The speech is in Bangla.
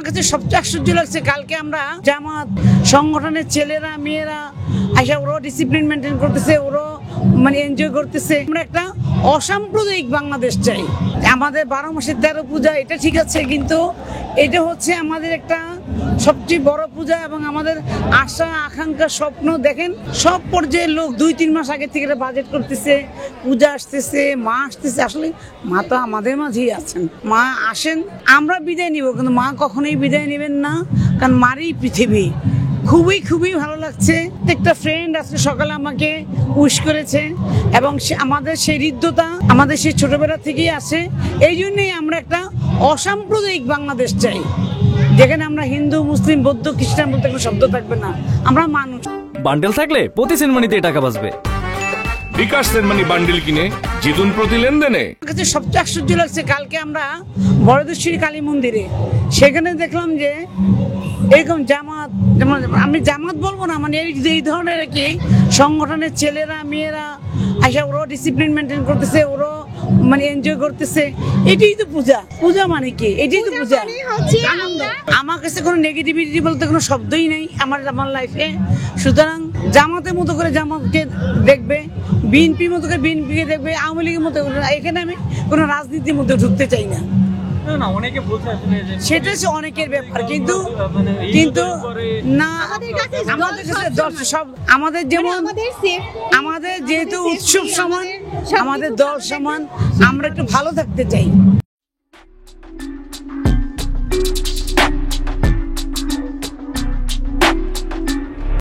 কাছে সবচেয়ে আশ্চর্য লাগছে, কালকে আমরা জামাত সংগঠনের ছেলেরা মেয়েরা আইসা ওরাও ডিসিপ্লিন মেনটেন করতেছে, ওরাও মানে এনজয় করতেছে। আমরা একটা অসাম্প্রদায়িক বাংলাদেশ চাই। আমাদের 12 মাসের 13 পূজা, এটা ঠিক আছে, কিন্তু এটা হচ্ছে আমাদের একটা সবচেয়ে বড় পূজা এবং আমাদের আশা আকাঙ্ক্ষা স্বপ্ন। দেখেন সব পর্যায়ের লোক 2-3 মাস আগে থেকে বাজেট করতেছে, পূজা আসতেছে, মা আসতেছে। আসলে মা তো আমাদের মাঝেই আছেন, মা আসেন, আমরা বিদায় নিব, কিন্তু মা কখনোই বিদায় নেবেন না, কারণ মারই পৃথিবী। খুবই খুবই ভালো লাগছে। একটা ফ্রেন্ড আজকে সকালে আমাকে উইশ করেছে এবং আমাদের সেই হৃদ্যতা আমাদের সেই ছোটবেলা থেকেই আছে। এই জন্যই আমরা একটা অসাম্প্রদায়িক বাংলাদেশ চাই, যেখানে আমরা হিন্দু মুসলিম বৌদ্ধ খ্রিস্টান বলতে কোনো শব্দ থাকবে না, আমরা মানুষ। বান্ডেল থাকলে প্রতি সেনমানিতে টাকা বাঁচবে। বিকাশ সেনমানি বান্ডেল কিনে জিতুন প্রতি লেনদেনে। আমার কাছে সবচেয়ে আশ্চর্য লাগছে, কালকে আমরা বড়দেশ্বরী কালী মন্দিরে সেখানে দেখলাম যে এরকম জামাত, যেমন আমি জামাত বলবো না, মানে এই ধরনের কি সংগঠনের ছেলেরা মেয়েরা আইসা ওরাও ডিসিপ্লিন মেনটেন করতেছে, ওরাও মানে এনজয় করতেছে। এটাই তো পূজা। পূজা মানে কি? এটাই তো পূজা, আনন্দ। আমার কাছে কোনো নেগেটিভিটি বলতে কোনো শব্দই নেই আমার লাইফে। সুতরাং জামাতের মতো করে জামাতকে দেখবে, বিএনপির মতো করে বিএনপিকে দেখবে, আওয়ামী লীগের মতো। এখানে আমি কোনো রাজনীতির মধ্যে ঢুকতে চাই না, সেটা হচ্ছে অনেকের ব্যাপার, কিন্তু না আমাদের কাছে সব আমাদের যেমন আমাদের যেহেতু উৎসব সমান, আমাদের দল সমান, আমরা একটু ভালো থাকতে চাই।